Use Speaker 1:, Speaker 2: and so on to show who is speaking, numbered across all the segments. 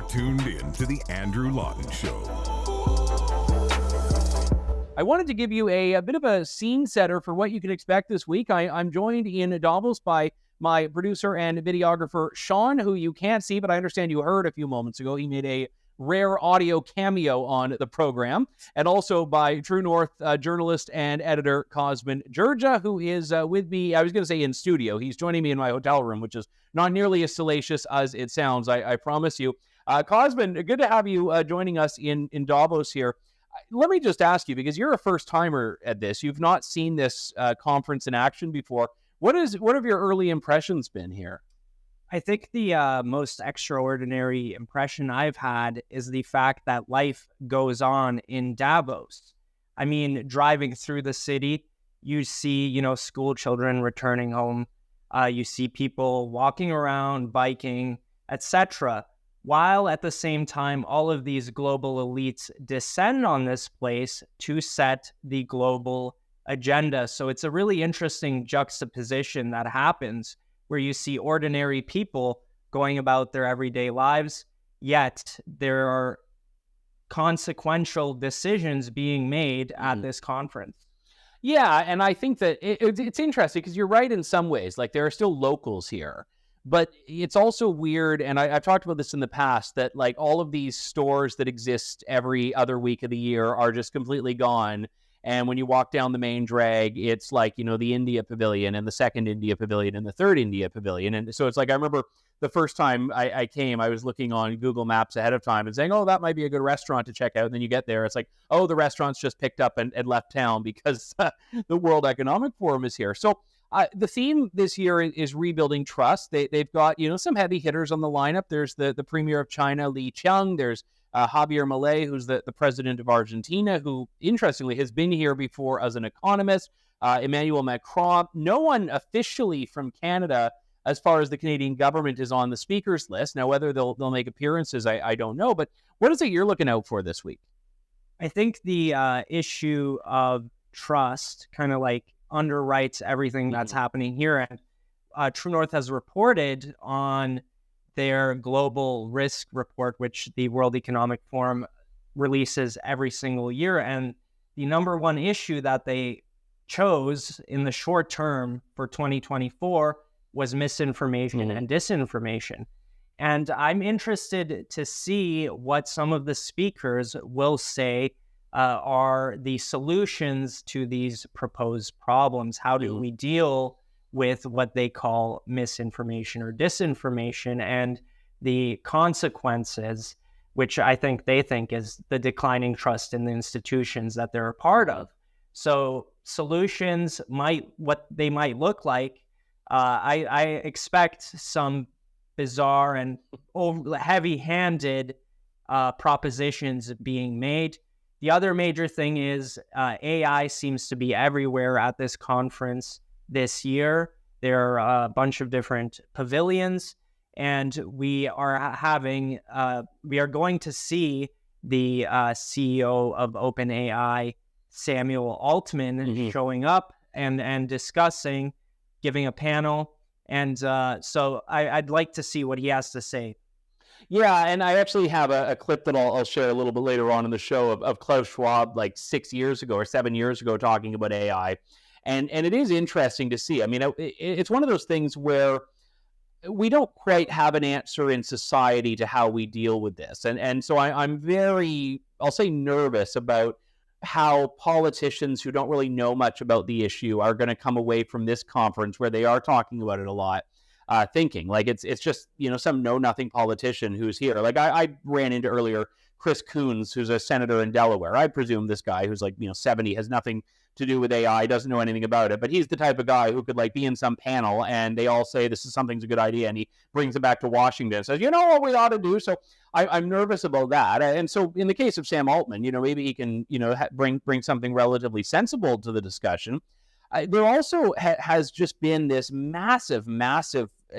Speaker 1: tuned in to the Andrew Lawton Show.
Speaker 2: I wanted to give you a bit of a scene setter for what you can expect this week. I'm joined in Davos by my producer and videographer, Sean, who you can't see, but I understand you heard a few moments ago. He made a rare audio cameo on the program. And also by True North journalist and editor, Cosmin Dzurdzsa, who is with me, I was going to say in studio. He's joining me in my hotel room, which is not nearly as salacious as it sounds, I promise you. Cosmin, good to have you joining us in Davos here. Let me just ask you, because you're a first-timer at this. You've not seen this conference in action before. What have your early impressions been here?
Speaker 3: I think the most extraordinary impression I've had is the fact that life goes on in Davos. I mean, driving through the city, you see, school children returning home. You see people walking around, biking, etc., while at the same time, all of these global elites descend on this place to set the global agenda. So it's a really interesting juxtaposition that happens where you see ordinary people going about their everyday lives, yet there are consequential decisions being made at this conference.
Speaker 2: Yeah, and I think that it's interesting because you're right in some ways. Like, there are still locals here. But it's also weird, and I've talked about this in the past, that like all of these stores that exist every other week of the year are just completely gone. And when you walk down the main drag, it's like, the India Pavilion and the second India Pavilion and the third India Pavilion. And so it's like, I remember the first time I came, I was looking on Google Maps ahead of time and saying, oh, that might be a good restaurant to check out. And then you get there, it's like, oh, the restaurant's just picked up and left town because the World Economic Forum is here. So the theme this year is rebuilding trust. They've got, some heavy hitters on the lineup. There's the Premier of China, Li Qiang. There's Javier Milei, who's the president of Argentina, who, interestingly, has been here before as an economist. Emmanuel Macron. No one officially from Canada, as far as the Canadian government, is on the speakers list. Now, whether they'll make appearances, I don't know. But what is it you're looking out for this week?
Speaker 3: I think the issue of trust kind of like underwrites everything that's happening here. And True North has reported on their global risk report, which the World Economic Forum releases every single year. And the number one issue that they chose in the short term for 2024 was misinformation and disinformation. And I'm interested to see what some of the speakers will say are the solutions to these proposed problems. How do we deal with what they call misinformation or disinformation and the consequences, which I think they think is the declining trust in the institutions that they're a part of. So solutions what they might look like. I expect some bizarre and heavy-handed propositions being made. The other major thing is AI seems to be everywhere at this conference this year. There are a bunch of different pavilions, and we are going to see the CEO of OpenAI, Samuel Altman, showing up and discussing, giving a panel. And so I'd like to see what he has to say.
Speaker 2: Yeah, and I actually have a clip that I'll share a little bit later on in the show of Klaus Schwab, like 6 years ago or 7 years ago, talking about AI. And it is interesting to see. I mean, it's one of those things where we don't quite have an answer in society to how we deal with this. And so I'm very, I'll say, nervous about how politicians who don't really know much about the issue are going to come away from this conference where they are talking about it a lot. Thinking like it's just, some know-nothing politician who's here. Like I ran into earlier Chris Coons, who's a senator in Delaware. I presume this guy who's 70, has nothing to do with AI, doesn't know anything about it, but he's the type of guy who could be in some panel and they all say something's a good idea, and he brings it back to Washington and says, what we ought to do. So I'm nervous about that. And so in the case of Sam Altman, maybe he can, bring something relatively sensible to the discussion. There also has just been this massive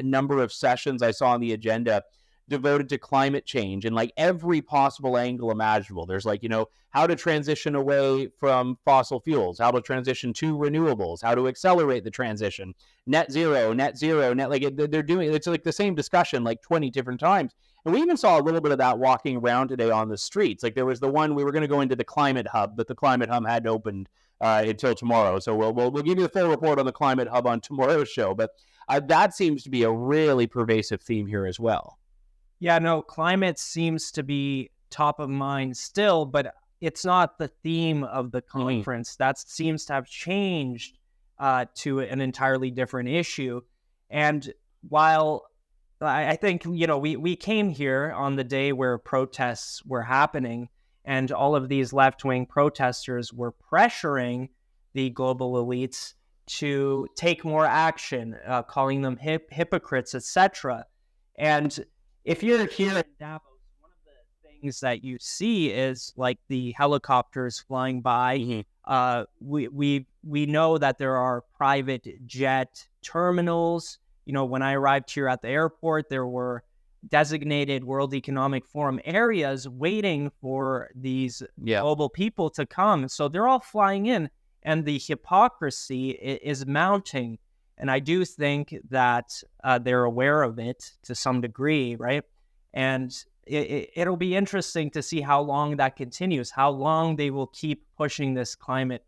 Speaker 2: number of sessions I saw on the agenda devoted to climate change in like every possible angle imaginable. There's like, how to transition away from fossil fuels, how to transition to renewables, how to accelerate the transition, net zero, like they're doing, it's like the same discussion like 20 different times. And we even saw a little bit of that walking around today on the streets. Like there was the one, we were going to go into the climate hub, but the climate hub hadn't opened until tomorrow. So we'll give you the full report on the climate hub on tomorrow's show. But that seems to be a really pervasive theme here as well.
Speaker 3: Yeah, no, climate seems to be top of mind still, but it's not the theme of the conference. That seems to have changed to an entirely different issue. And while I think, we came here on the day where protests were happening, and all of these left-wing protesters were pressuring the global elites to take more action, calling them hypocrites, etc. And if you're here in Davos, one of the things that you see is like the helicopters flying by. We know that there are private jet terminals. When I arrived here at the airport, there were designated World Economic Forum areas waiting for these global people to come. So they're all flying in, and the hypocrisy is mounting. And I do think that they're aware of it to some degree, right? And it'll be interesting to see how long that continues, how long they will keep pushing this climate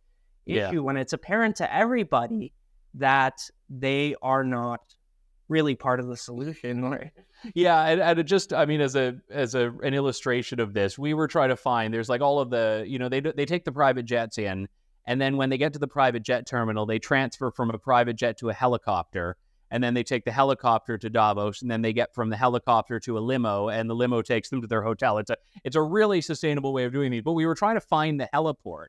Speaker 3: issue when it's apparent to everybody that they are not really part of the solution. Right?
Speaker 2: Yeah, and it just, as an illustration of this, we were trying to find, there's like all of the, they take the private jets in, and then when they get to the private jet terminal, they transfer from a private jet to a helicopter, and then they take the helicopter to Davos, and then they get from the helicopter to a limo, and the limo takes them to their hotel. It's a really sustainable way of doing these. But we were trying to find the heliport,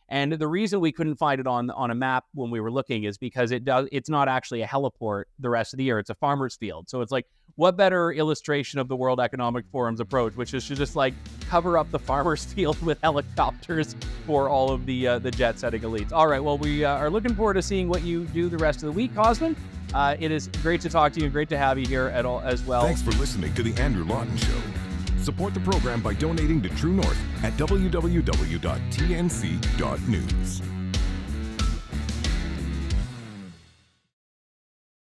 Speaker 2: and the reason we couldn't find it on a map when we were looking is because it's not actually a heliport the rest of the year. It's a farmer's field. So it's like, what better illustration of the World Economic Forum's approach, which is to just like cover up the farmer's field with helicopters for all of the jet-setting elites. All right, well, we are looking forward to seeing what you do the rest of the week, Cosmin. It is great to talk to you and great to have you here as well.
Speaker 1: Thanks for listening to The Andrew Lawton Show. Support the program by donating to True North at www.tnc.news.